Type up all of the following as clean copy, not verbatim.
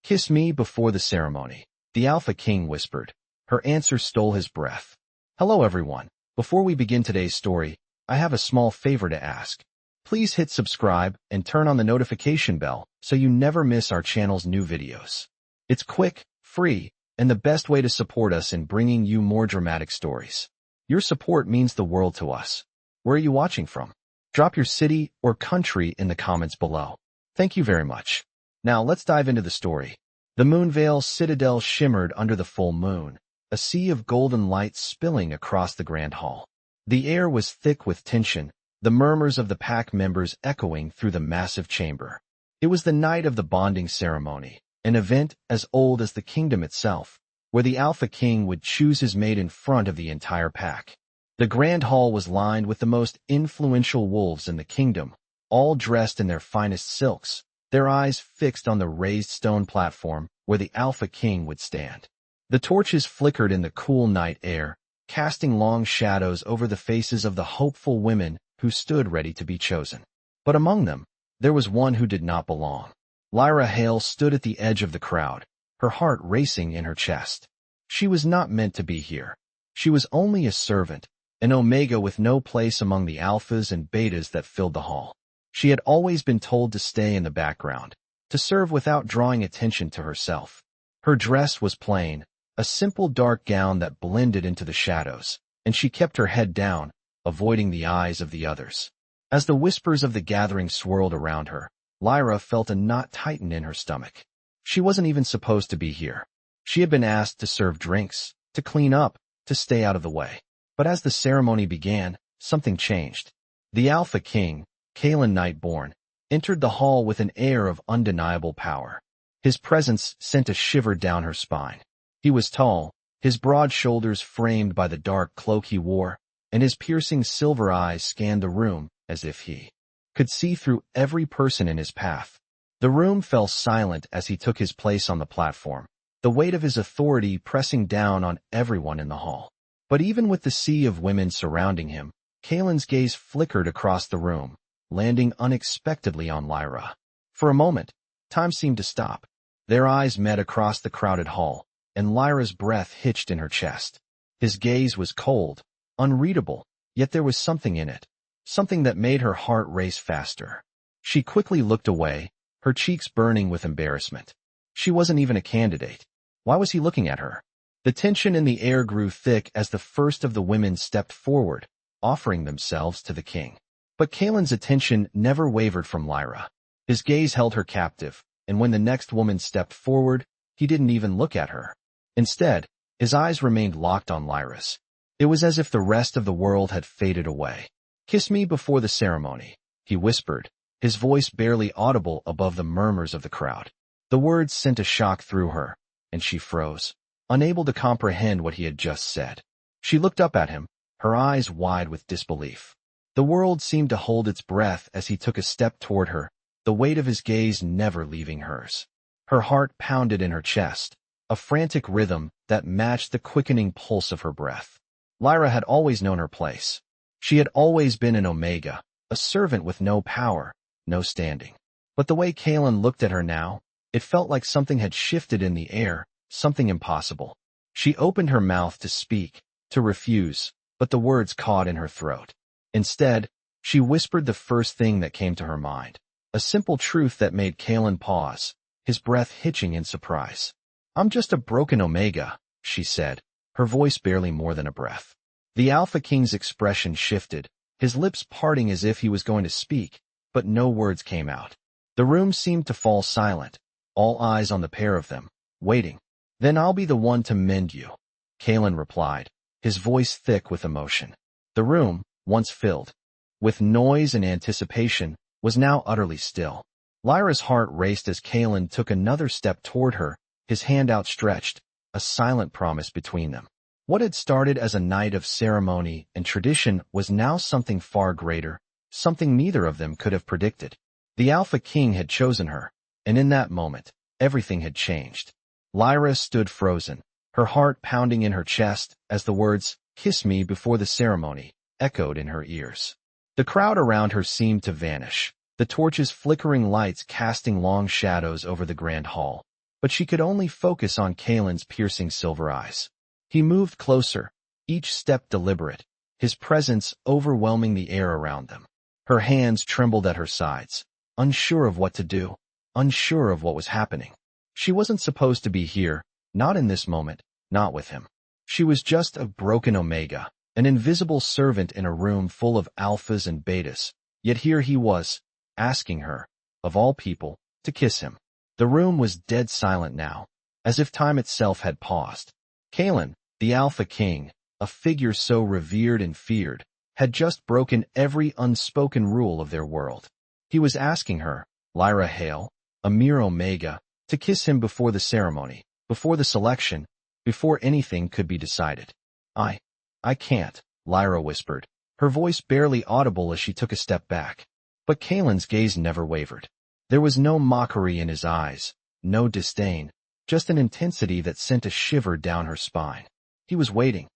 "Kiss me before the ceremony," the Alpha King whispered. Her answer stole his breath. "Hello everyone. Before we begin today's story, I have a small favor to ask. Please hit subscribe and turn on the notification bell so you never miss our channel's new videos. It's quick, free, and the best way to support us in bringing you more dramatic stories. Your support means the world to us. Where are you watching from? Drop your city or country in the comments below. Thank you very much. Now let's dive into the story. The Moonvale Citadel shimmered under the full moon, a sea of golden light spilling across the grand hall. The air was thick with tension, the murmurs of the pack members echoing through the massive chamber. It was the night of the bonding ceremony, an event as old as the kingdom itself, where the Alpha King would choose his mate in front of the entire pack. The grand hall was lined with the most influential wolves in the kingdom, all dressed in their finest silks, their eyes fixed on the raised stone platform where the Alpha King would stand. The torches flickered in the cool night air, casting long shadows over the faces of the hopeful women who stood ready to be chosen. But among them, there was one who did not belong. Lyra Hale stood at the edge of the crowd, her heart racing in her chest. She was not meant to be here. She was only a servant, an omega with no place among the alphas and betas that filled the hall. She had always been told to stay in the background, to serve without drawing attention to herself. Her dress was plain, a simple dark gown that blended into the shadows, and she kept her head down, avoiding the eyes of the others. As the whispers of the gathering swirled around her, Lyra felt a knot tighten in her stomach. She wasn't even supposed to be here. She had been asked to serve drinks, to clean up, to stay out of the way. But as the ceremony began, something changed. The Alpha King, Kaelen Nightborn, entered the hall with an air of undeniable power. His presence sent a shiver down her spine. He was tall, his broad shoulders framed by the dark cloak he wore, and his piercing silver eyes scanned the room as if he could see through every person in his path. The room fell silent as he took his place on the platform, the weight of his authority pressing down on everyone in the hall. But even with the sea of women surrounding him, Kaelen's gaze flickered across the room, landing unexpectedly on Lyra. For a moment, time seemed to stop. Their eyes met across the crowded hall, and Lyra's breath hitched in her chest. His gaze was cold, unreadable, yet there was something in it, something that made her heart race faster. She quickly looked away, her cheeks burning with embarrassment. She wasn't even a candidate. Why was he looking at her? The tension in the air grew thick as the first of the women stepped forward, offering themselves to the king. But Kaelen's attention never wavered from Lyra. His gaze held her captive, and when the next woman stepped forward, he didn't even look at her. Instead, his eyes remained locked on Lyra's. It was as if the rest of the world had faded away. "Kiss me before the ceremony," he whispered, his voice barely audible above the murmurs of the crowd. The words sent a shock through her, and she froze, unable to comprehend what he had just said. She looked up at him, her eyes wide with disbelief. The world seemed to hold its breath as he took a step toward her, the weight of his gaze never leaving hers. Her heart pounded in her chest, a frantic rhythm that matched the quickening pulse of her breath. Lyra had always known her place. She had always been an omega, a servant with no power, no standing. But the way Kaelen looked at her now, it felt like something had shifted in the air, something impossible. She opened her mouth to speak, to refuse, but the words caught in her throat. Instead, she whispered the first thing that came to her mind, a simple truth that made Kaelen pause, his breath hitching in surprise. "I'm just a broken omega," she said, her voice barely more than a breath. The Alpha King's expression shifted, his lips parting as if he was going to speak, but no words came out. The room seemed to fall silent, all eyes on the pair of them, waiting. "Then I'll be the one to mend you," Kaelen replied, his voice thick with emotion. The room, once filled with noise and anticipation, was now utterly still. Lyra's heart raced as Kaelen took another step toward her, his hand outstretched, a silent promise between them. What had started as a night of ceremony and tradition was now something far greater, something neither of them could have predicted. The Alpha King had chosen her, and in that moment, everything had changed. Lyra stood frozen, her heart pounding in her chest as the words, "Kiss me before the ceremony," echoed in her ears. The crowd around her seemed to vanish, the torches' flickering lights casting long shadows over the grand hall. but she could only focus on Kaelin's piercing silver eyes. He moved closer, each step deliberate, his presence overwhelming the air around them. Her hands trembled at her sides, unsure of what to do, unsure of what was happening. She wasn't supposed to be here, not in this moment, not with him. She was just a broken omega, an invisible servant in a room full of alphas and betas, yet here he was, asking her, of all people, to kiss him. The room was dead silent now, as if time itself had paused. Kaelen, the Alpha King, a figure so revered and feared, had just broken every unspoken rule of their world. He was asking her, Lyra Hale, a mere omega, to kiss him before the ceremony, before the selection, before anything could be decided. I can't, Lyra whispered, her voice barely audible as she took a step back. But Kaelin's gaze never wavered. There was no mockery in his eyes, no disdain, just an intensity that sent a shiver down her spine. He was waiting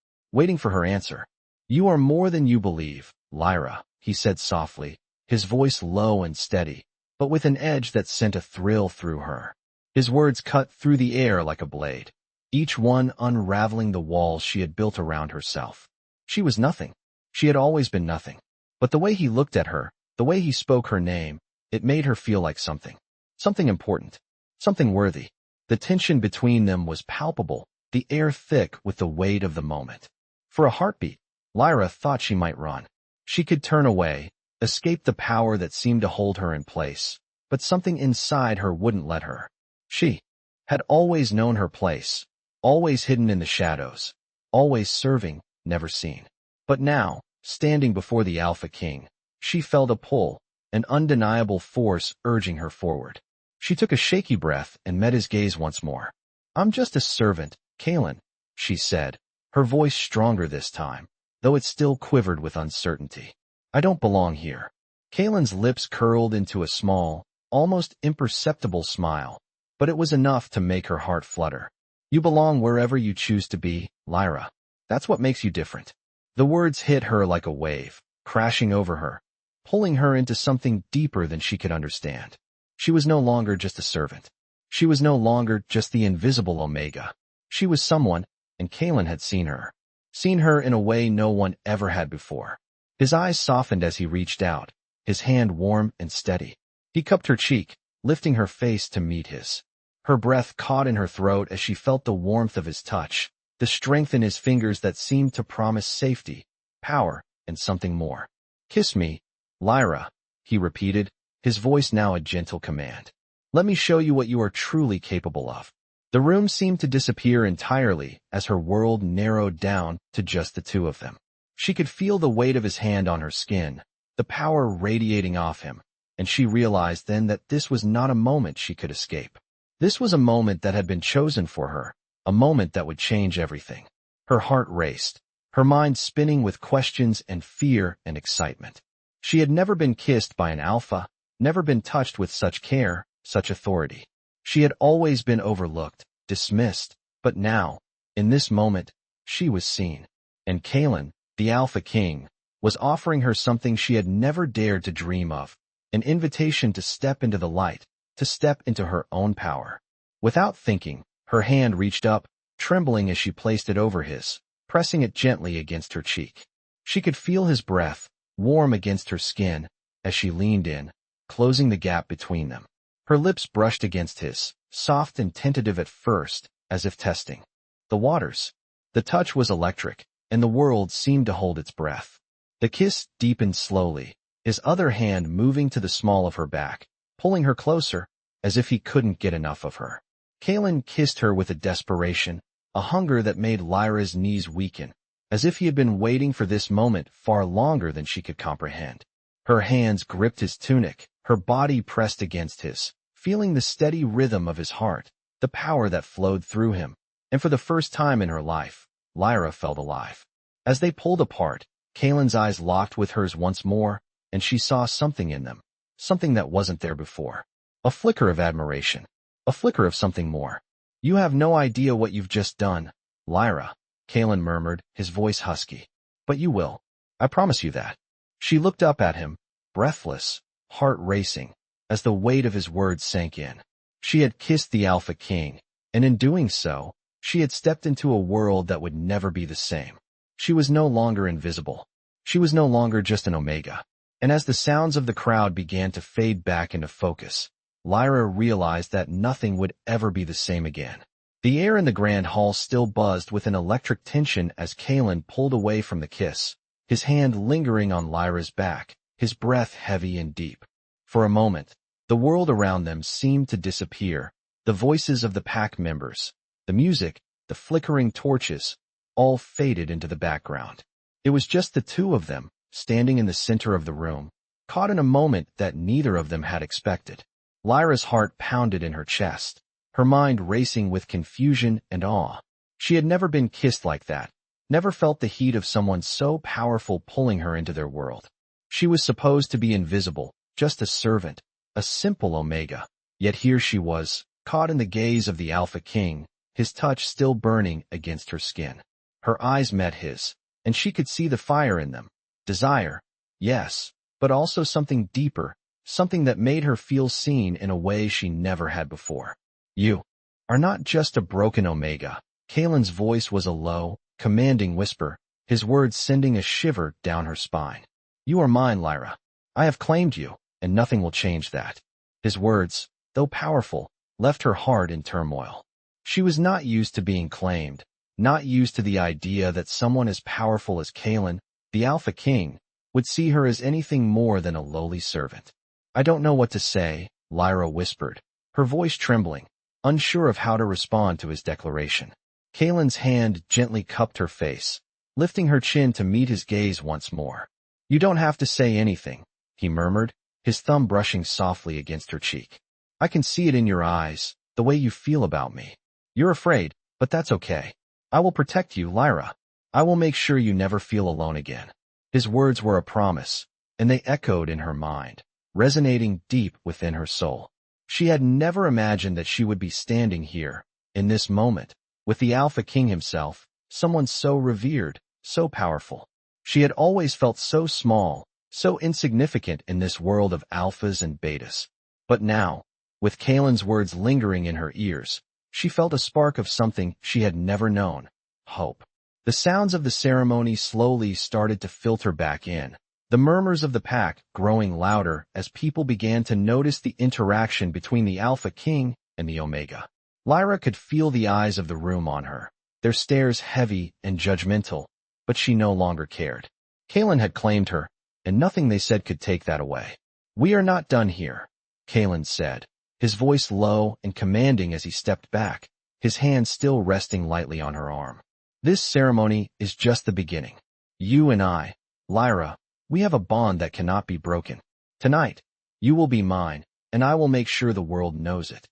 for her answer. You are more than you believe, Lyra, he said softly, his voice low and steady, but with an edge that sent a thrill through her. His words cut through the air like a blade, each one unraveling the walls she had built around herself. She was nothing. She had always been nothing. But the way he looked at her, the way he spoke her name, it made her feel like something. Something important. Something worthy. The tension between them was palpable, the air thick with the weight of the moment. For a heartbeat, Lyra thought she might run. She could turn away, escape the power that seemed to hold her in place, but something inside her wouldn't let her. She had always known her place, always hidden in the shadows, always serving, never seen. But now, standing before the Alpha King, she felt a pull, an undeniable force urging her forward. She took a shaky breath and met his gaze once more. I'm just a servant, Kaelen, she said, her voice stronger this time, though it still quivered with uncertainty. I don't belong here. Kaelin's lips curled into a small, almost imperceptible smile, but it was enough to make her heart flutter. You belong wherever you choose to be, Lyra. That's what makes you different. The words hit her like a wave, crashing over her, pulling her into something deeper than she could understand. She was no longer just a servant. She was no longer just the invisible Omega. She was someone, and Kaelen had seen her in a way no one ever had before. His eyes softened as he reached out, his hand warm and steady. He cupped her cheek, lifting her face to meet his. Her breath caught in her throat as she felt the warmth of his touch, the strength in his fingers that seemed to promise safety, power, and something more. Kiss me, Lyra, he repeated, his voice now a gentle command. Let me show you what you are truly capable of. The room seemed to disappear entirely as her world narrowed down to just the two of them. She could feel the weight of his hand on her skin, the power radiating off him, and she realized then that this was not a moment she could escape. This was a moment that had been chosen for her, a moment that would change everything. Her heart raced, her mind spinning with questions and fear and excitement. She had never been kissed by an alpha, never been touched with such care, such authority. She had always been overlooked, dismissed, but now, in this moment, she was seen. And Kaelen, the Alpha King, was offering her something she had never dared to dream of, an invitation to step into the light, to step into her own power. Without thinking, her hand reached up, trembling as she placed it over his, pressing it gently against her cheek. She could feel his breath, warm against her skin, as she leaned in, closing the gap between them. Her lips brushed against his, soft and tentative at first, as if testing the waters. The touch was electric, and the world seemed to hold its breath. The kiss deepened slowly, his other hand moving to the small of her back, pulling her closer, as if he couldn't get enough of her. Kaelen kissed her with a desperation, a hunger that made Lyra's knees weaken, as if he had been waiting for this moment far longer than she could comprehend. Her hands gripped his tunic, her body pressed against his, feeling the steady rhythm of his heart, the power that flowed through him, and for the first time in her life, Lyra felt alive. As they pulled apart, Kaelin's eyes locked with hers once more, and she saw something in them, something that wasn't there before. A flicker of admiration, a flicker of something more. You have no idea what you've just done, Lyra, Kaelen murmured, his voice husky. But you will. I promise you that. She looked up at him, breathless, heart racing, as the weight of his words sank in. She had kissed the Alpha King, and in doing so, she had stepped into a world that would never be the same. She was no longer invisible. She was no longer just an Omega. And as the sounds of the crowd began to fade back into focus, Lyra realized that nothing would ever be the same again. The air in the grand hall still buzzed with an electric tension as Kaelen pulled away from the kiss, his hand lingering on Lyra's back, his breath heavy and deep. For a moment, the world around them seemed to disappear. The voices of the pack members, the music, the flickering torches, all faded into the background. It was just the two of them, standing in the center of the room, caught in a moment that neither of them had expected. Lyra's heart pounded in her chest, her mind racing with confusion and awe. She had never been kissed like that, never felt the heat of someone so powerful pulling her into their world. She was supposed to be invisible, just a servant, a simple Omega. Yet here she was, caught in the gaze of the Alpha King, his touch still burning against her skin. Her eyes met his, and she could see the fire in them. Desire, yes, but also something deeper, something that made her feel seen in a way she never had before. You are not just a broken Omega. Kaelen's voice was a low, commanding whisper, his words sending a shiver down her spine. You are mine, Lyra. I have claimed you, and nothing will change that. His words, though powerful, left her heart in turmoil. She was not used to being claimed, not used to the idea that someone as powerful as Kaelen, the Alpha King, would see her as anything more than a lowly servant. I don't know what to say, Lyra whispered, her voice trembling, unsure of how to respond to his declaration. Kaelen's hand gently cupped her face, lifting her chin to meet his gaze once more. You don't have to say anything, he murmured, his thumb brushing softly against her cheek. I can see it in your eyes, the way you feel about me. You're afraid, but that's okay. I will protect you, Lyra. I will make sure you never feel alone again. His words were a promise, and they echoed in her mind, resonating deep within her soul. She had never imagined that she would be standing here, in this moment, with the Alpha King himself, someone so revered, so powerful. She had always felt so small, so insignificant in this world of alphas and betas. But now, with Kaelen's words lingering in her ears, she felt a spark of something she had never known, hope. The sounds of the ceremony slowly started to filter back in, the murmurs of the pack growing louder as people began to notice the interaction between the Alpha King and the Omega. Lyra could feel the eyes of the room on her, their stares heavy and judgmental, but she no longer cared. Kaelen had claimed her, and nothing they said could take that away. We are not done here, Kaelen said, his voice low and commanding as he stepped back, his hand still resting lightly on her arm. This ceremony is just the beginning. You and I, Lyra, we have a bond that cannot be broken. Tonight, you will be mine, and I will make sure the world knows it.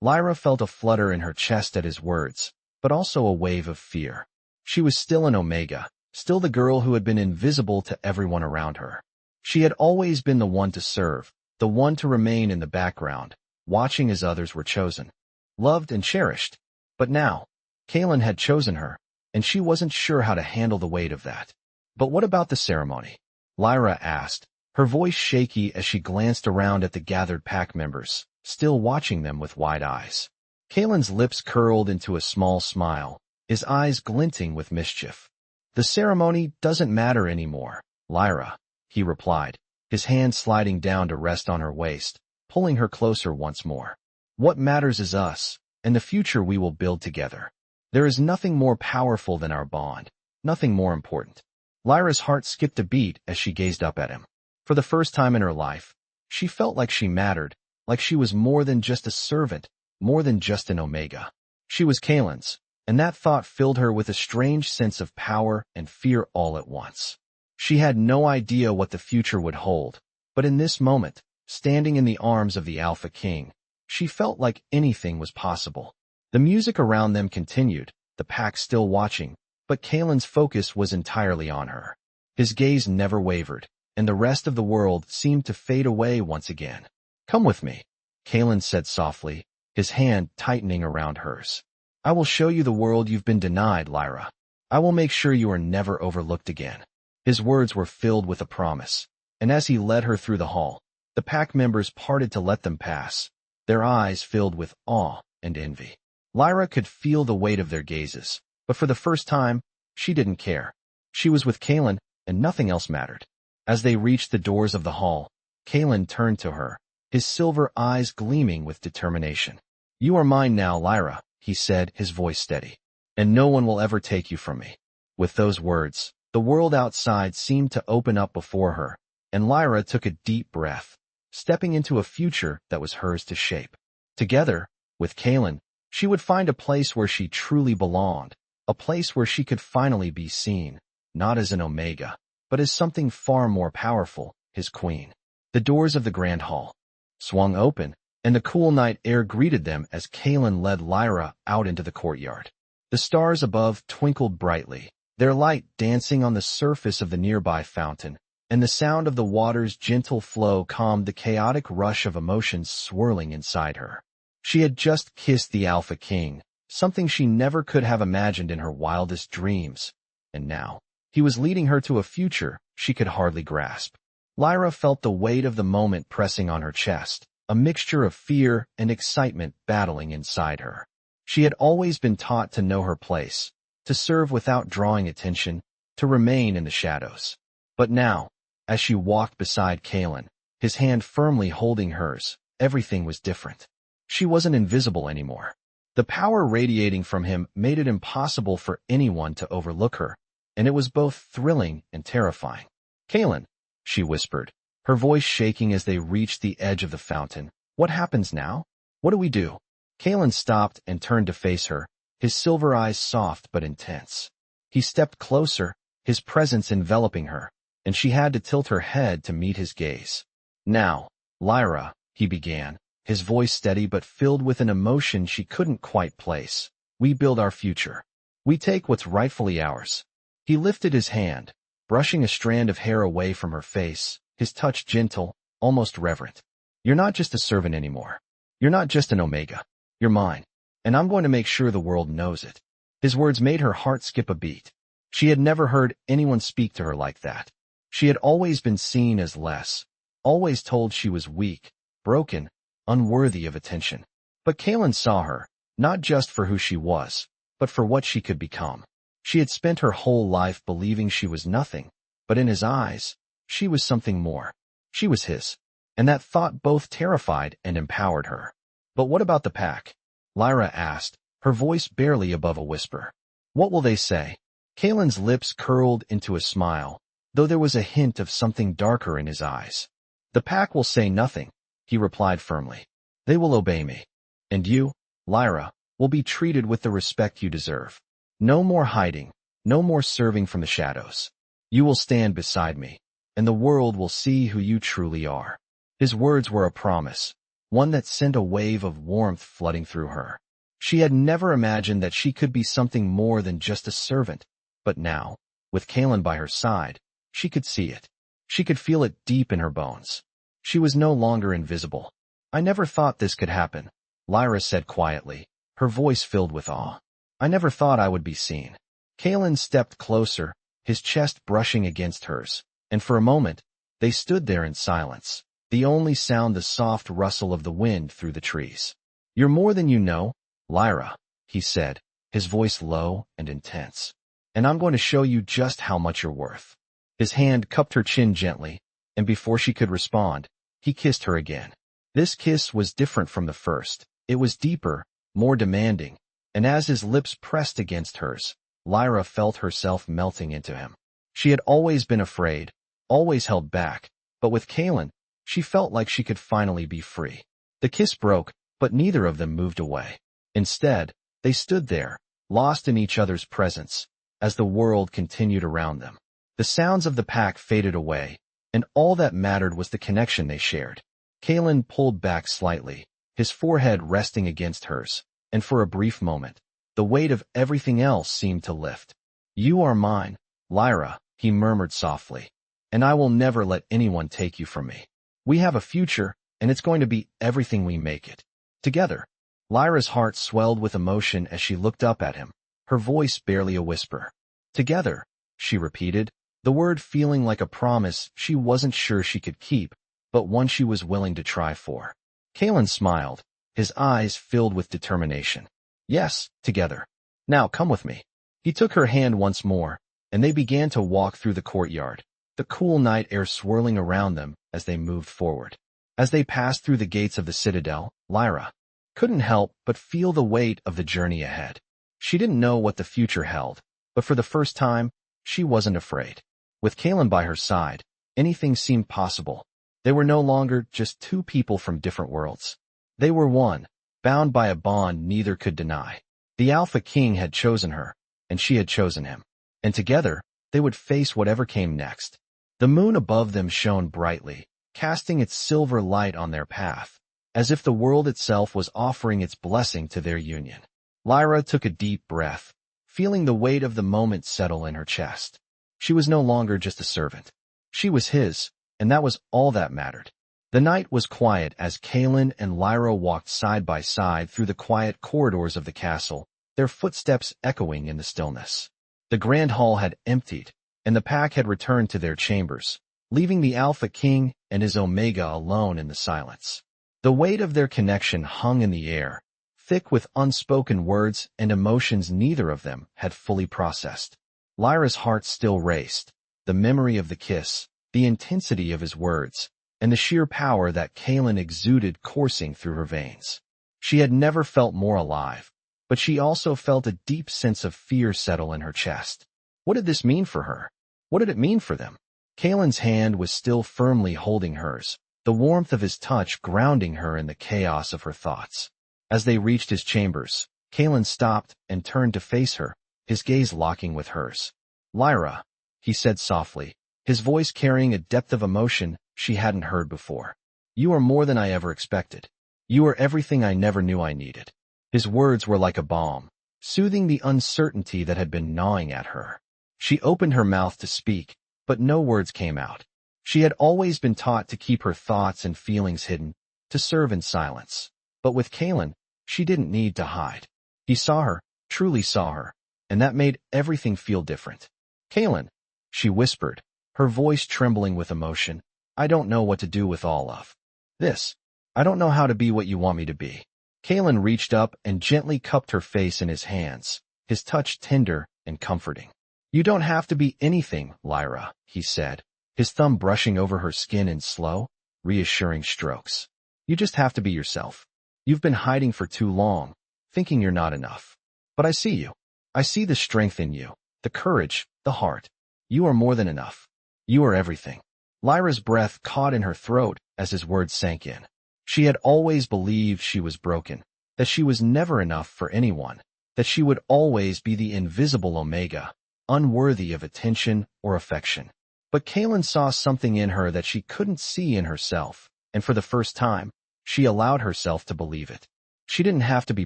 Lyra felt a flutter in her chest at his words, but also a wave of fear. She was still an Omega, still the girl who had been invisible to everyone around her. She had always been the one to serve, the one to remain in the background, watching as others were chosen, loved and cherished. But now, Kaelen had chosen her, and she wasn't sure how to handle the weight of that. But what about the ceremony? Lyra asked, her voice shaky as she glanced around at the gathered pack members, still watching them with wide eyes. Kaelen's lips curled into a small smile, his eyes glinting with mischief. The ceremony doesn't matter anymore, Lyra, he replied, his hand sliding down to rest on her waist, pulling her closer once more. What matters is us, and the future we will build together. There is nothing more powerful than our bond, nothing more important. Lyra's heart skipped a beat as she gazed up at him. For the first time in her life, she felt like she mattered, like she was more than just a servant, more than just an Omega. She was Kaelen's, and that thought filled her with a strange sense of power and fear all at once. She had no idea what the future would hold, but in this moment, standing in the arms of the Alpha King, she felt like anything was possible. The music around them continued, the pack still watching, but Kaelen's focus was entirely on her. His gaze never wavered, and the rest of the world seemed to fade away once again. Come with me, Kaelen said softly, his hand tightening around hers. I will show you the world you've been denied, Lyra. I will make sure you are never overlooked again. His words were filled with a promise, and as he led her through the hall, the pack members parted to let them pass, their eyes filled with awe and envy. Lyra could feel the weight of their gazes, but for the first time, she didn't care. She was with Kaelen, and nothing else mattered. As they reached the doors of the hall, Kaelen turned to her, his silver eyes gleaming with determination. "You are mine now, Lyra," he said, his voice steady, "and no one will ever take you from me." With those words, the world outside seemed to open up before her, and Lyra took a deep breath, stepping into a future that was hers to shape. Together, with Kaelen, she would find a place where she truly belonged, a place where she could finally be seen, not as an Omega, but as something far more powerful, his queen. The doors of the grand hall swung open, and the cool night air greeted them as Kaelen led Lyra out into the courtyard. The stars above twinkled brightly, their light dancing on the surface of the nearby fountain, and the sound of the water's gentle flow calmed the chaotic rush of emotions swirling inside her. She had just kissed the Alpha King, something she never could have imagined in her wildest dreams, and now he was leading her to a future she could hardly grasp. Lyra felt the weight of the moment pressing on her chest, a mixture of fear and excitement battling inside her. She had always been taught to know her place, to serve without drawing attention, to remain in the shadows. But now, as she walked beside Kaelen, his hand firmly holding hers, everything was different. She wasn't invisible anymore. The power radiating from him made it impossible for anyone to overlook her, and it was both thrilling and terrifying. "Kaelen," she whispered, her voice shaking as they reached the edge of the fountain. "What happens now? What do we do?" Kaelen stopped and turned to face her, his silver eyes soft but intense. He stepped closer, his presence enveloping her, and she had to tilt her head to meet his gaze. "Now, Lyra," he began, his voice steady but filled with an emotion she couldn't quite place. "We build our future. We take what's rightfully ours." He lifted his hand, brushing a strand of hair away from her face, his touch gentle, almost reverent. "You're not just a servant anymore. You're not just an Omega. You're mine, and I'm going to make sure the world knows it." His words made her heart skip a beat. She had never heard anyone speak to her like that. She had always been seen as less, always told she was weak, broken, unworthy of attention. But Kaelen saw her, not just for who she was, but for what she could become. She had spent her whole life believing she was nothing, but in his eyes, she was something more. She was his, and that thought both terrified and empowered her. "But what about the pack?" Lyra asked, her voice barely above a whisper. "What will they say?" Kaelen's lips curled into a smile, though there was a hint of something darker in his eyes. "The pack will say nothing," he replied firmly. "They will obey me. And you, Lyra, will be treated with the respect you deserve. No more hiding, no more serving from the shadows. You will stand beside me, and the world will see who you truly are." His words were a promise, one that sent a wave of warmth flooding through her. She had never imagined that she could be something more than just a servant, but now, with Kaelen by her side, she could see it. She could feel it deep in her bones. She was no longer invisible. "I never thought this could happen," Lyra said quietly, her voice filled with awe. "I never thought I would be seen." Kaelen stepped closer, his chest brushing against hers, and for a moment, they stood there in silence, the only sound the soft rustle of the wind through the trees. "You're more than you know, Lyra," he said, his voice low and intense. "And I'm going to show you just how much you're worth." His hand cupped her chin gently, and before she could respond, he kissed her again. This kiss was different from the first. It was deeper, more demanding, and as his lips pressed against hers, Lyra felt herself melting into him. She had always been afraid, always held back, but with Kaelen, she felt like she could finally be free. The kiss broke, but neither of them moved away. Instead, they stood there, lost in each other's presence, as the world continued around them. The sounds of the pack faded away, and all that mattered was the connection they shared. Kaelen pulled back slightly, his forehead resting against hers, and for a brief moment, the weight of everything else seemed to lift. "You are mine, Lyra," he murmured softly, "and I will never let anyone take you from me. We have a future, and it's going to be everything we make it. Together." Lyra's heart swelled with emotion as she looked up at him, her voice barely a whisper. "Together," she repeated, the word feeling like a promise she wasn't sure she could keep, but one she was willing to try for. Kaelen smiled, his eyes filled with determination. Yes, together. Now come with me. He took her hand once more, and they began to walk through the courtyard, the cool night air swirling around them as they moved forward. As they passed through the gates of the citadel, Lyra couldn't help but feel the weight of the journey ahead. She didn't know what the future held, but for the first time, she wasn't afraid. With Kaelen by her side, anything seemed possible. They were no longer just two people from different worlds. They were one, bound by a bond neither could deny. The Alpha King had chosen her, and she had chosen him. And together, they would face whatever came next. The moon above them shone brightly, casting its silver light on their path, as if the world itself was offering its blessing to their union. Lyra took a deep breath, feeling the weight of the moment settle in her chest. She was no longer just a servant. She was his, and that was all that mattered. The night was quiet as Kaelen and Lyra walked side by side through the quiet corridors of the castle, their footsteps echoing in the stillness. The grand hall had emptied, and the pack had returned to their chambers, leaving the Alpha King and his Omega alone in the silence. The weight of their connection hung in the air, thick with unspoken words and emotions neither of them had fully processed. Lyra's heart still raced, the memory of the kiss, the intensity of his words, and the sheer power that Kaelen exuded coursing through her veins. She had never felt more alive, but she also felt a deep sense of fear settle in her chest. What did this mean for her? What did it mean for them? Kaelen's hand was still firmly holding hers, the warmth of his touch grounding her in the chaos of her thoughts. As they reached his chambers, Kaelen stopped and turned to face her, his gaze locking with hers. "Lyra," he said softly, his voice carrying a depth of emotion she hadn't heard before. "You are more than I ever expected. You are everything I never knew I needed." His words were like a balm, soothing the uncertainty that had been gnawing at her. She opened her mouth to speak, but no words came out. She had always been taught to keep her thoughts and feelings hidden, to serve in silence. But with Kaelen, she didn't need to hide. He saw her, truly saw her, and that made everything feel different. "Kaelen," she whispered, her voice trembling with emotion, "I don't know what to do with all of this. I don't know how to be what you want me to be." Kaelen reached up and gently cupped her face in his hands, his touch tender and comforting. "You don't have to be anything, Lyra," he said, his thumb brushing over her skin in slow, reassuring strokes. "You just have to be yourself. You've been hiding for too long, thinking you're not enough. But I see you. I see the strength in you, the courage, the heart. You are more than enough. You are everything." Lyra's breath caught in her throat as his words sank in. She had always believed she was broken, that she was never enough for anyone, that she would always be the invisible Omega, unworthy of attention or affection. But Kaelen saw something in her that she couldn't see in herself, and for the first time, she allowed herself to believe it. She didn't have to be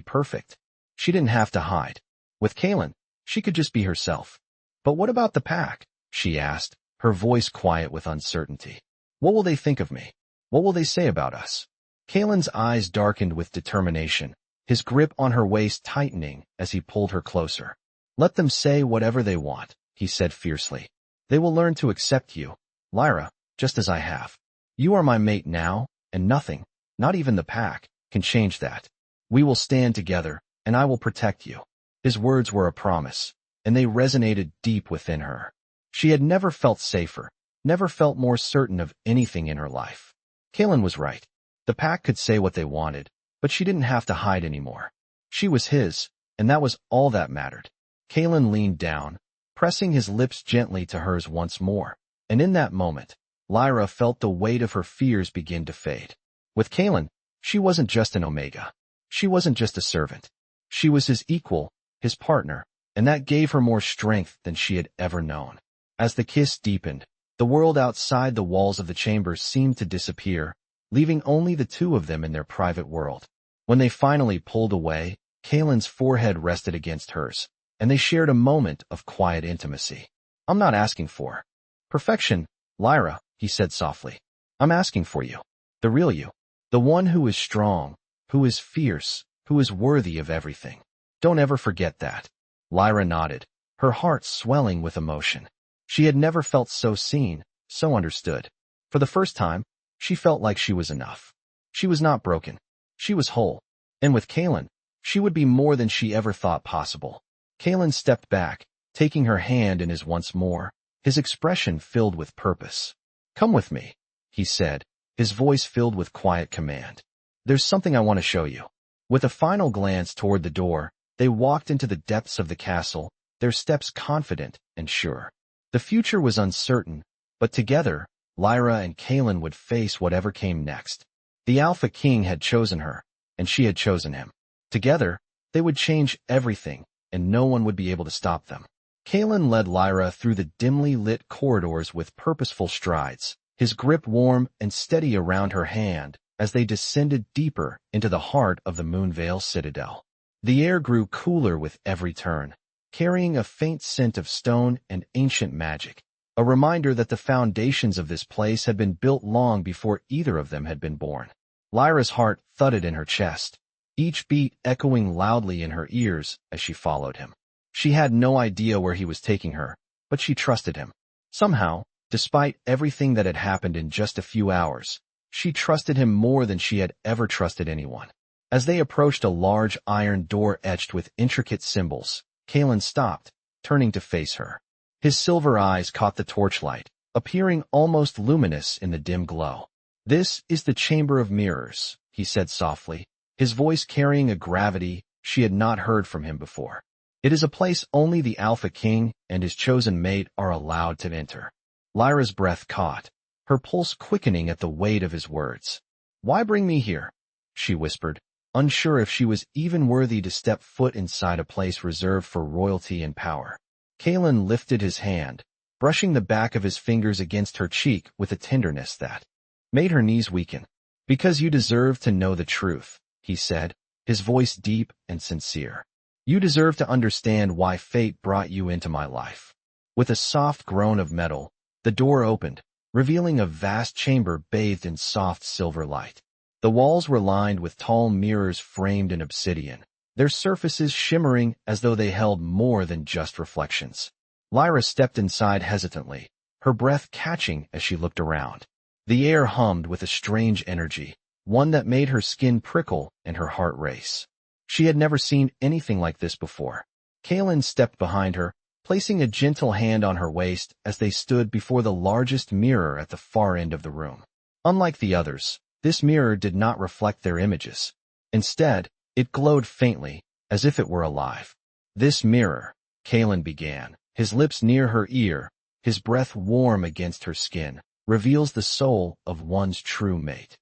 perfect. She didn't have to hide. With Kaelen, she could just be herself. "But what about the pack?" she asked, her voice quiet with uncertainty. "What will they think of me? What will they say about us?" Kaelen's eyes darkened with determination, his grip on her waist tightening as he pulled her closer. "Let them say whatever they want," he said fiercely. "They will learn to accept you, Lyra, just as I have. You are my mate now, and nothing, not even the pack, can change that. We will stand together, and I will protect you." His words were a promise, and they resonated deep within her. She had never felt safer, never felt more certain of anything in her life. Kaelen was right. The pack could say what they wanted, but she didn't have to hide anymore. She was his, and that was all that mattered. Kaelen leaned down, pressing his lips gently to hers once more, and in that moment, Lyra felt the weight of her fears begin to fade. With Kaelen, she wasn't just an Omega. She wasn't just a servant. She was his equal, his partner, and that gave her more strength than she had ever known. As the kiss deepened, the world outside the walls of the chamber seemed to disappear, leaving only the two of them in their private world. When they finally pulled away, Kaelen's forehead rested against hers, and they shared a moment of quiet intimacy. "I'm not asking for perfection, Lyra," he said softly. "I'm asking for you. The real you. The one who is strong, who is fierce, who is worthy of everything. Don't ever forget that." Lyra nodded, her heart swelling with emotion. She had never felt so seen, so understood. For the first time, she felt like she was enough. She was not broken. She was whole. And with Kaelen, she would be more than she ever thought possible. Kaelen stepped back, taking her hand in his once more, his expression filled with purpose. "Come with me," he said, his voice filled with quiet command. "There's something I want to show you." With a final glance toward the door, they walked into the depths of the castle, their steps confident and sure. The future was uncertain, but together, Lyra and Kaelen would face whatever came next. The Alpha King had chosen her, and she had chosen him. Together, they would change everything, and no one would be able to stop them. Kaelen led Lyra through the dimly lit corridors with purposeful strides, his grip warm and steady around her hand as they descended deeper into the heart of the Moonvale Citadel. The air grew cooler with every turn, carrying a faint scent of stone and ancient magic, a reminder that the foundations of this place had been built long before either of them had been born. Lyra's heart thudded in her chest, each beat echoing loudly in her ears as she followed him. She had no idea where he was taking her, but she trusted him. Somehow, despite everything that had happened in just a few hours, she trusted him more than she had ever trusted anyone. As they approached a large iron door etched with intricate symbols, Kaelen stopped, turning to face her. His silver eyes caught the torchlight, appearing almost luminous in the dim glow. "This is the Chamber of Mirrors," he said softly, his voice carrying a gravity she had not heard from him before. "It is a place only the Alpha King and his chosen mate are allowed to enter." Lyra's breath caught, her pulse quickening at the weight of his words. "Why bring me here?" she whispered, unsure if she was even worthy to step foot inside a place reserved for royalty and power. Kaelen lifted his hand, brushing the back of his fingers against her cheek with a tenderness that made her knees weaken. "Because you deserve to know the truth," he said, his voice deep and sincere. "You deserve to understand why fate brought you into my life." With a soft groan of metal, the door opened, revealing a vast chamber bathed in soft silver light. The walls were lined with tall mirrors framed in obsidian, their surfaces shimmering as though they held more than just reflections. Lyra stepped inside hesitantly, her breath catching as she looked around. The air hummed with a strange energy, one that made her skin prickle and her heart race. She had never seen anything like this before. Kaelen stepped behind her, placing a gentle hand on her waist as they stood before the largest mirror at the far end of the room. Unlike the others, this mirror did not reflect their images. Instead, it glowed faintly, as if it were alive. "This mirror," Kaelen began, his lips near her ear, his breath warm against her skin, "reveals the soul of one's true mate."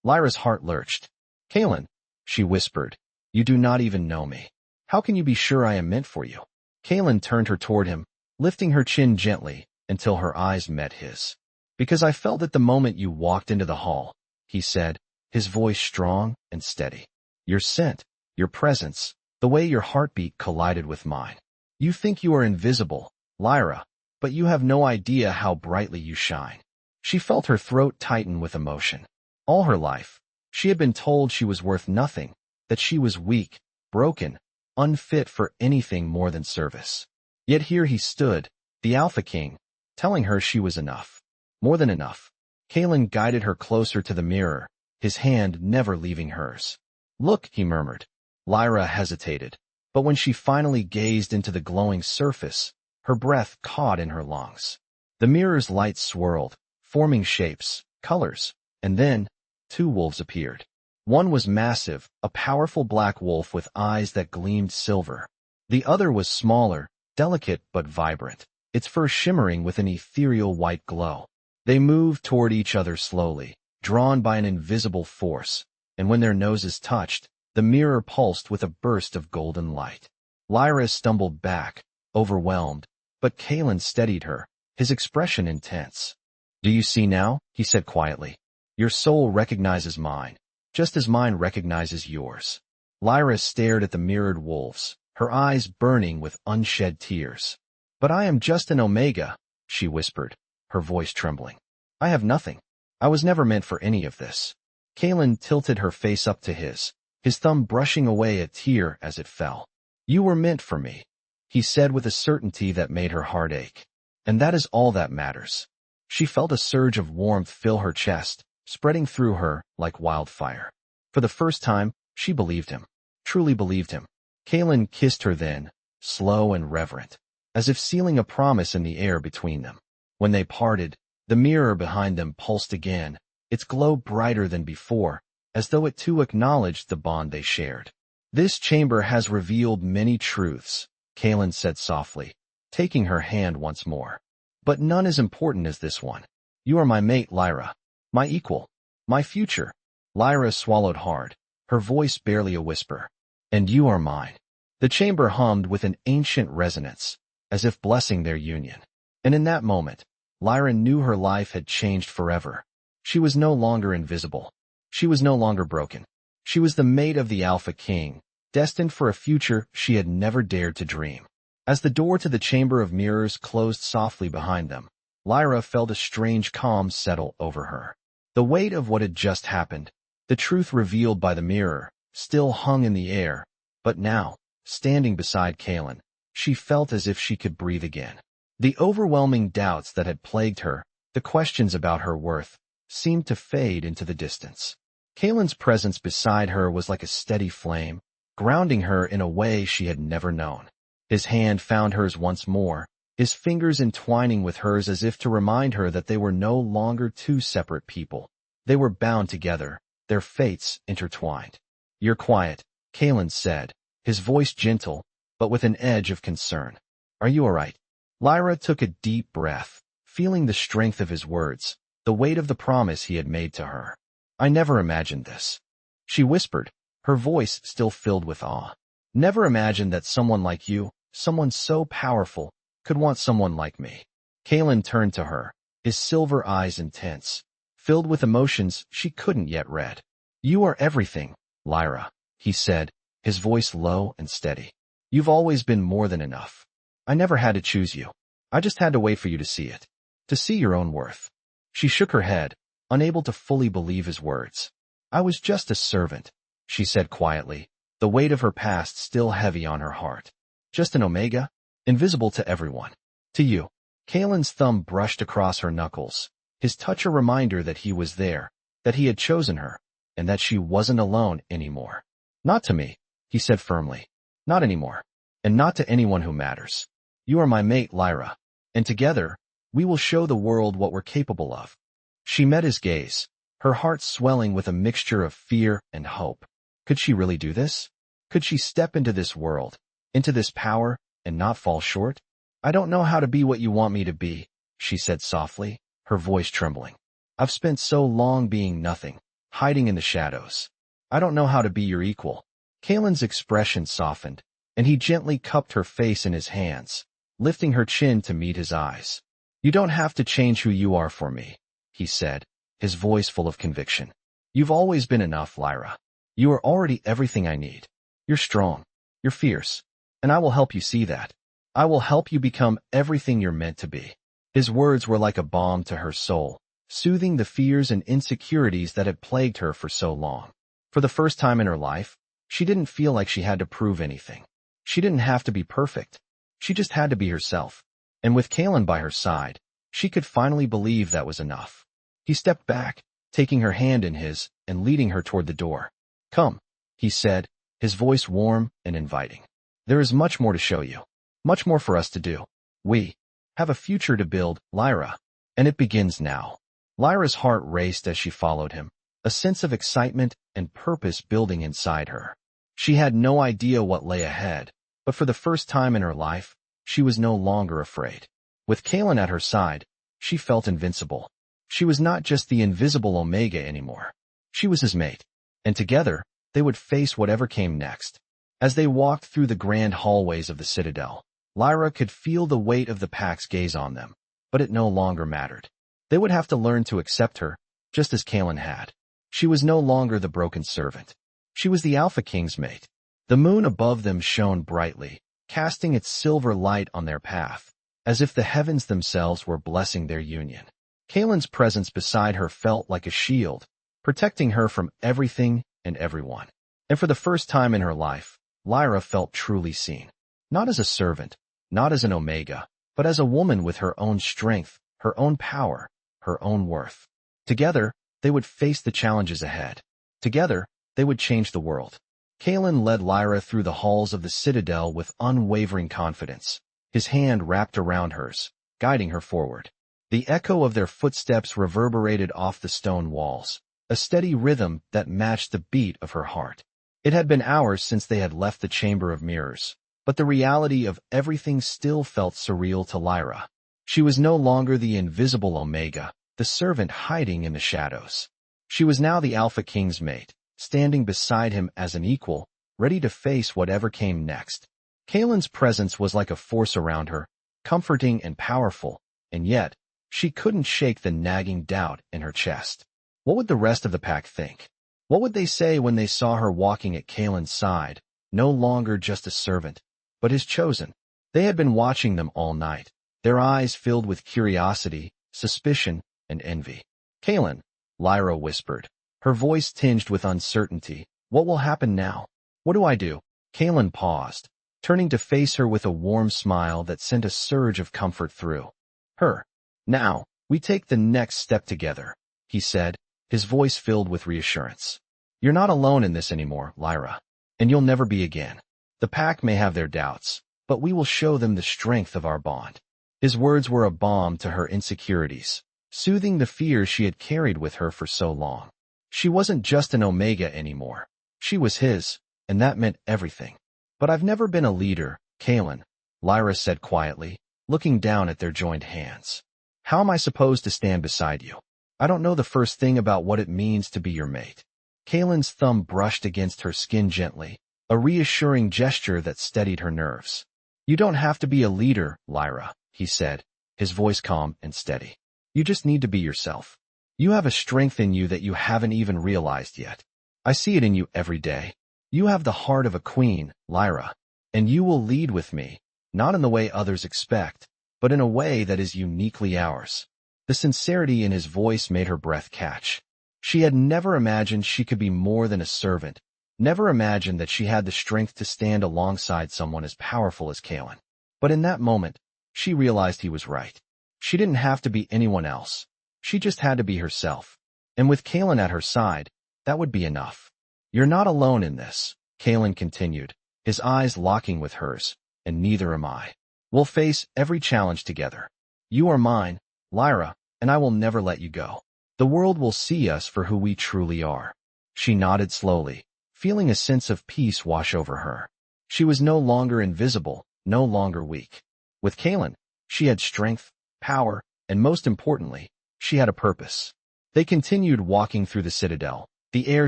Lyra's heart lurched. "Kaelen," she whispered, "you do not even know me. How can you be sure I am meant for you?" Kaelen turned her toward him, lifting her chin gently until her eyes met his. "Because I felt it the moment you walked into the hall," he said, his voice strong and steady. "Your scent, your presence, the way your heartbeat collided with mine. You think you are invisible, Lyra, but you have no idea how brightly you shine." She felt her throat tighten with emotion. All her life, she had been told she was worth nothing, that she was weak, broken, unfit for anything more than service. Yet here he stood, the Alpha King, telling her she was enough. More than enough. Kaelen guided her closer to the mirror, his hand never leaving hers. "Look," he murmured. Lyra hesitated, but when she finally gazed into the glowing surface, her breath caught in her lungs. The mirror's light swirled, forming shapes, colors, and then, two wolves appeared. One was massive, a powerful black wolf with eyes that gleamed silver. The other was smaller, delicate but vibrant, its fur shimmering with an ethereal white glow. They moved toward each other slowly, drawn by an invisible force, and when their noses touched, the mirror pulsed with a burst of golden light. Lyra stumbled back, overwhelmed, but Kaelen steadied her, his expression intense. "Do you see now?" he said quietly. "Your soul recognizes mine, just as mine recognizes yours." Lyra stared at the mirrored wolves, her eyes burning with unshed tears. "But I am just an omega," she whispered, her voice trembling. "I have nothing. I was never meant for any of this." Kaelen tilted her face up to his thumb brushing away a tear as it fell. "You were meant for me," he said with a certainty that made her heart ache. "And that is all that matters." She felt a surge of warmth fill her chest, spreading through her like wildfire. For the first time, She believed him. Truly believed him. Kaelen kissed her then, slow and reverent, as if sealing a promise in the air between them. When they parted, the mirror behind them pulsed again, its glow brighter than before, as though it too acknowledged the bond they shared. "This chamber has revealed many truths," Kaelen said softly, taking her hand once more. "But none as important as this one. You are my mate, Lyra. My equal. My future." Lyra swallowed hard, her voice barely a whisper. "And you are mine." The chamber hummed with an ancient resonance, as if blessing their union. And in that moment, Lyra knew her life had changed forever. She was no longer invisible. She was no longer broken. She was the mate of the Alpha King, destined for a future she had never dared to dream. As the door to the Chamber of Mirrors closed softly behind them, Lyra felt a strange calm settle over her. The weight of what had just happened, the truth revealed by the mirror, still hung in the air, but now, standing beside Kaelen, she felt as if she could breathe again. The overwhelming doubts that had plagued her, the questions about her worth, seemed to fade into the distance. Kaelen's presence beside her was like a steady flame, grounding her in a way she had never known. His hand found hers once more, his fingers entwining with hers as if to remind her that they were no longer two separate people. They were bound together, their fates intertwined. "You're quiet," Kaelen said, his voice gentle, but with an edge of concern. "Are you all right?" Lyra took a deep breath, feeling the strength of his words, the weight of the promise he had made to her. "I never imagined this," she whispered, her voice still filled with awe. "Never imagined that someone like you, someone so powerful, could want someone like me." Kaelen turned to her, his silver eyes intense, filled with emotions she couldn't yet read. "You are everything, Lyra," he said, his voice low and steady. "You've always been more than enough. I never had to choose you. I just had to wait for you to see it. To see your own worth." She shook her head, unable to fully believe his words. "I was just a servant," she said quietly, the weight of her past still heavy on her heart. "Just an omega, invisible to everyone. To you." Kaelen's thumb brushed across her knuckles, his touch a reminder that he was there, that he had chosen her, and that she wasn't alone anymore. "Not to me," he said firmly. "Not anymore. And not to anyone who matters. You are my mate, Lyra, and together, we will show the world what we're capable of." She met his gaze, her heart swelling with a mixture of fear and hope. Could she really do this? Could she step into this world, into this power, and not fall short? "I don't know how to be what you want me to be," she said softly, her voice trembling. "I've spent so long being nothing, hiding in the shadows. I don't know how to be your equal." Kaelen's expression softened, and he gently cupped her face in his hands, lifting her chin to meet his eyes. "You don't have to change who you are for me," he said, his voice full of conviction. "You've always been enough, Lyra. You are already everything I need. You're strong. You're fierce. And I will help you see that. I will help you become everything you're meant to be." His words were like a balm to her soul, soothing the fears and insecurities that had plagued her for so long. For the first time in her life, she didn't feel like she had to prove anything. She didn't have to be perfect. She just had to be herself. And with Kaelen by her side, she could finally believe that was enough. He stepped back, taking her hand in his and leading her toward the door. "Come," he said, his voice warm and inviting. "There is much more to show you. Much more for us to do. We have a future to build, Lyra. And it begins now." Lyra's heart raced as she followed him, a sense of excitement and purpose building inside her. She had no idea what lay ahead, but for the first time in her life, she was no longer afraid. With Kaelen at her side, she felt invincible. She was not just the invisible Omega anymore. She was his mate, and together, they would face whatever came next. As they walked through the grand hallways of the Citadel, Lyra could feel the weight of the Pack's gaze on them, but it no longer mattered. They would have to learn to accept her, just as Kaelen had. She was no longer the broken servant. She was the Alpha King's mate. The moon above them shone brightly, casting its silver light on their path, as if the heavens themselves were blessing their union. Kaelen's presence beside her felt like a shield, protecting her from everything and everyone. And for the first time in her life, Lyra felt truly seen. Not as a servant, not as an Omega, but as a woman with her own strength, her own power, her own worth. Together, they would face the challenges ahead. Together, they would change the world. Kaelen led Lyra through the halls of the citadel with unwavering confidence, his hand wrapped around hers, guiding her forward. The echo of their footsteps reverberated off the stone walls, a steady rhythm that matched the beat of her heart. It had been hours since they had left the Chamber of Mirrors, but the reality of everything still felt surreal to Lyra. She was no longer the invisible Omega, the servant hiding in the shadows. She was now the Alpha King's mate, standing beside him as an equal, ready to face whatever came next. Kaelin's presence was like a force around her, comforting and powerful, and yet, she couldn't shake the nagging doubt in her chest. What would the rest of the pack think? What would they say when they saw her walking at Kaelin's side, no longer just a servant, but his chosen? They had been watching them all night, their eyes filled with curiosity, suspicion, and envy. "Kaelen," Lyra whispered, her voice tinged with uncertainty. "What will happen now? What do I do?" Kaelen paused, turning to face her with a warm smile that sent a surge of comfort through her. "Now, we take the next step together," he said, his voice filled with reassurance. "You're not alone in this anymore, Lyra, and you'll never be again. The pack may have their doubts, but we will show them the strength of our bond." His words were a balm to her insecurities, soothing the fears she had carried with her for so long. She wasn't just an Omega anymore. She was his, and that meant everything. "But I've never been a leader, Kaelen," Lyra said quietly, looking down at their joined hands. "How am I supposed to stand beside you? I don't know the first thing about what it means to be your mate." Kaelin's thumb brushed against her skin gently, a reassuring gesture that steadied her nerves. "You don't have to be a leader, Lyra," he said, his voice calm and steady. "You just need to be yourself. You have a strength in you that you haven't even realized yet. I see it in you every day. You have the heart of a queen, Lyra, and you will lead with me, not in the way others expect, but in a way that is uniquely ours." The sincerity in his voice made her breath catch. She had never imagined she could be more than a servant, never imagined that she had the strength to stand alongside someone as powerful as Kaelen. But in that moment, she realized he was right. She didn't have to be anyone else. She just had to be herself. And with Kaelen at her side, that would be enough. "You're not alone in this," Kaelen continued, his eyes locking with hers, "and neither am I. We'll face every challenge together. You are mine, Lyra, and I will never let you go. The world will see us for who we truly are." She nodded slowly, feeling a sense of peace wash over her. She was no longer invisible, no longer weak. With Kaelen, she had strength, power, and most importantly, she had a purpose. They continued walking through the citadel, the air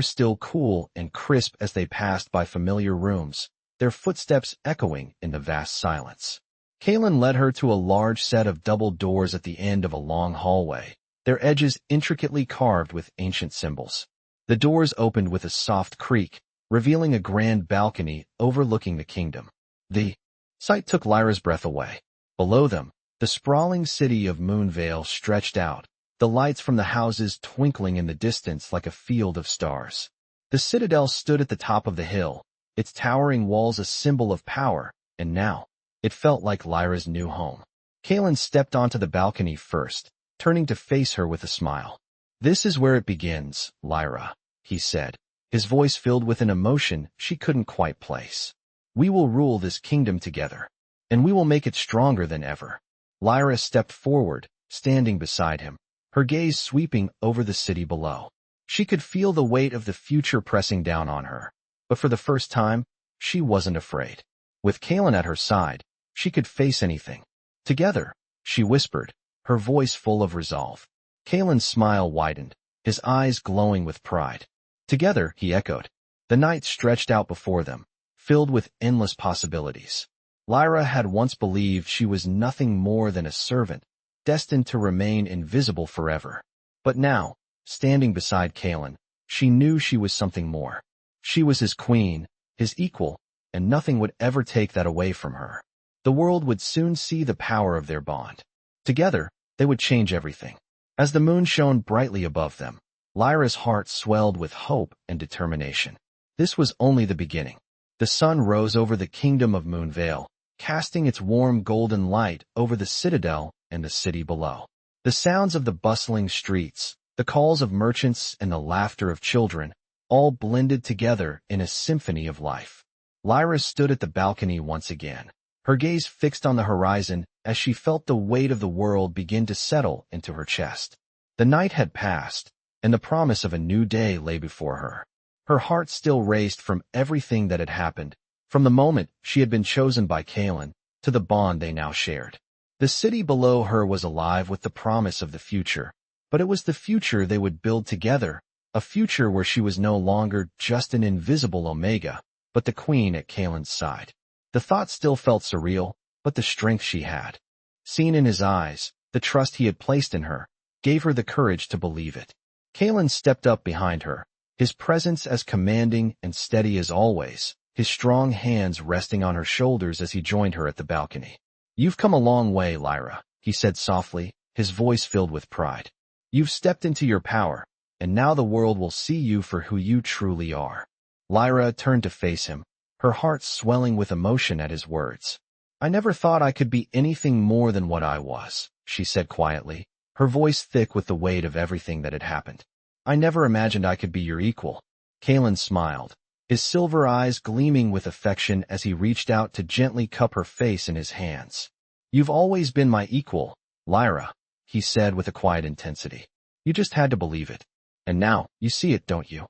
still cool and crisp as they passed by familiar rooms, their footsteps echoing in the vast silence. Kaelen led her to a large set of double doors at the end of a long hallway, their edges intricately carved with ancient symbols. The doors opened with a soft creak, revealing a grand balcony overlooking the kingdom. The sight took Lyra's breath away. Below them, the sprawling city of Moonvale stretched out, the lights from the houses twinkling in the distance like a field of stars. The citadel stood at the top of the hill, its towering walls a symbol of power, and now, it felt like Lyra's new home. Kaelen stepped onto the balcony first, turning to face her with a smile. "This is where it begins, Lyra," he said, his voice filled with an emotion she couldn't quite place. "We will rule this kingdom together, and we will make it stronger than ever." Lyra stepped forward, standing beside him, her gaze sweeping over the city below. She could feel the weight of the future pressing down on her, but for the first time, she wasn't afraid. With Kaelen at her side, she could face anything. "Together," she whispered, her voice full of resolve. Kaelin's smile widened, his eyes glowing with pride. "Together," he echoed. The night stretched out before them, filled with endless possibilities. Lyra had once believed she was nothing more than a servant, destined to remain invisible forever. But now, standing beside Kaelen, she knew she was something more. She was his queen, his equal, and nothing would ever take that away from her. The world would soon see the power of their bond. Together, they would change everything. As the moon shone brightly above them, Lyra's heart swelled with hope and determination. This was only the beginning. The sun rose over the kingdom of Moonvale, casting its warm golden light over the citadel and the city below. The sounds of the bustling streets, the calls of merchants and the laughter of children, all blended together in a symphony of life. Lyra stood at the balcony once again, her gaze fixed on the horizon as she felt the weight of the world begin to settle into her chest. The night had passed, and the promise of a new day lay before her. Her heart still raced from everything that had happened, from the moment she had been chosen by Kaelen to the bond they now shared. The city below her was alive with the promise of the future, but it was the future they would build together, a future where she was no longer just an invisible Omega, but the queen at Kaelen's side. The thought still felt surreal, but the strength she had, seen in his eyes, the trust he had placed in her, gave her the courage to believe it. Kaelen stepped up behind her, his presence as commanding and steady as always, his strong hands resting on her shoulders as he joined her at the balcony. "You've come a long way, Lyra," he said softly, his voice filled with pride. "You've stepped into your power, and now the world will see you for who you truly are." Lyra turned to face him, her heart swelling with emotion at his words. "I never thought I could be anything more than what I was," she said quietly, her voice thick with the weight of everything that had happened. "I never imagined I could be your equal." Kaelen smiled, his silver eyes gleaming with affection as he reached out to gently cup her face in his hands. "You've always been my equal, Lyra," he said with a quiet intensity. "You just had to believe it. And now, you see it, don't you?"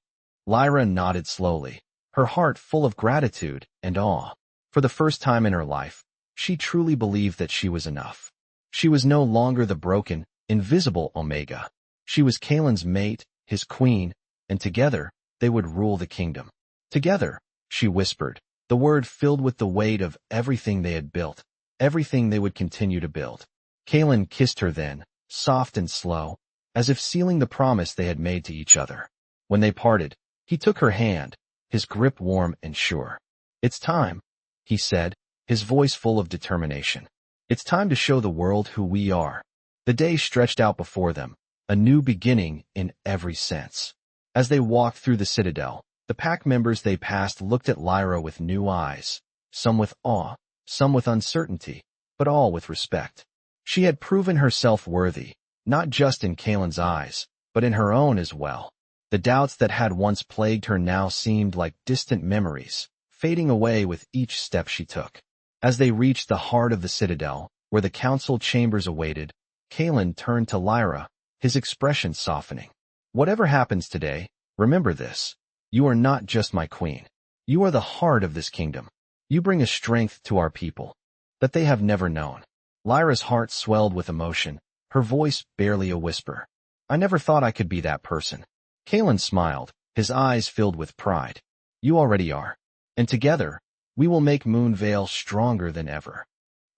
Lyra nodded slowly, her heart full of gratitude and awe. For the first time in her life, she truly believed that she was enough. She was no longer the broken, invisible Omega. She was Kaelen's mate, his queen, and together, they would rule the kingdom. "Together," she whispered, the word filled with the weight of everything they had built, everything they would continue to build. Kaelen kissed her then, soft and slow, as if sealing the promise they had made to each other. When they parted, he took her hand, his grip warm and sure. "It's time," he said, his voice full of determination. "It's time to show the world who we are." The day stretched out before them, a new beginning in every sense. As they walked through the citadel, the pack members they passed looked at Lyra with new eyes, some with awe, some with uncertainty, but all with respect. She had proven herself worthy, not just in Kaelen's eyes, but in her own as well. The doubts that had once plagued her now seemed like distant memories, fading away with each step she took. As they reached the heart of the citadel, where the council chambers awaited, Kaelen turned to Lyra, his expression softening. "Whatever happens today, remember this. You are not just my queen. You are the heart of this kingdom. You bring a strength to our people that they have never known." Lyra's heart swelled with emotion, her voice barely a whisper. "I never thought I could be that person." Kaelen smiled, his eyes filled with pride. "You already are. And together, we will make Moonvale stronger than ever."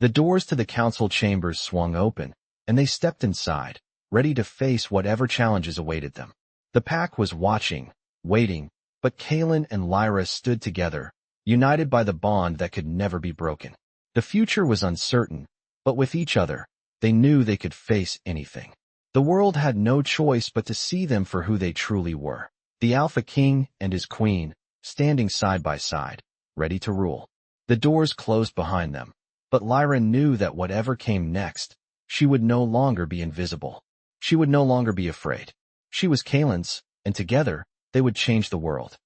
The doors to the council chambers swung open, and they stepped inside, ready to face whatever challenges awaited them. The pack was watching, waiting, but Kaelen and Lyra stood together, united by the bond that could never be broken. The future was uncertain, but with each other, they knew they could face anything. The world had no choice but to see them for who they truly were. The Alpha King and his queen, standing side by side, ready to rule. The doors closed behind them, but Lyra knew that whatever came next, she would no longer be invisible. She would no longer be afraid. She was Kaelen's, and together, they would change the world.